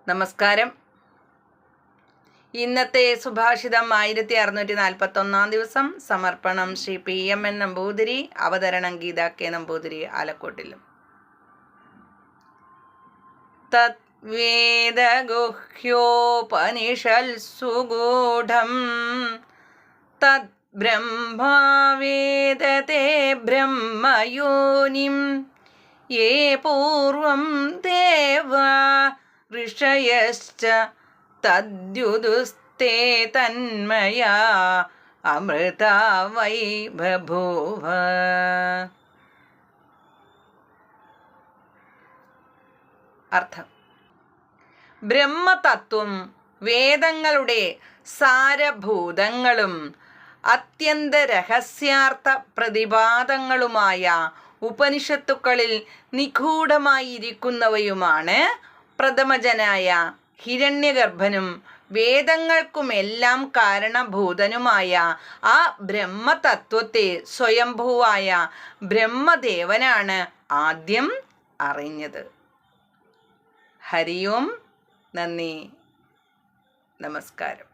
നമസ്കാരം. ഇന്നത്തെ സുഭാഷിതം 1641 ദിവസം. സമർപ്പണം ശ്രീ PMN നമ്പൂതിരി. അവതരണം ഗീത K നമ്പൂതിരി, ആലക്കോട്ടിലും. തദ്വേദഗുഹ്യോപനിഷത്സുഗൂഢം തദ്ബ്രഹ്മാവേദതേ ബ്രഹ്മയോനിം യേ പൂർവം ദേവാ ഋഷയശ്ച തദ്യുദുസ്തേ തന്മയാ അമൃത വൈ ബഭൂവ. അർത്ഥം: ബ്രഹ്മതത്വം വേദങ്ങളുടെ സാരഭൂതങ്ങളും അത്യന്ത രഹസ്യാർത്ഥ പ്രതിപാദങ്ങളുമായ ഉപനിഷത്തുക്കളിൽ നിഗൂഢമായിരിക്കുന്നവയുമാണ്. പ്രഥമജനായ ഹിരണ്യഗർഭനും വേദങ്ങൾക്കുമെല്ലാം കാരണഭൂതനുമായ ആ ബ്രഹ്മതത്വത്തെ സ്വയംഭൂവായ ബ്രഹ്മദേവനാണ് ആദ്യം അറിഞ്ഞത്. ഹരി ഓം. നന്ദി, നമസ്കാരം.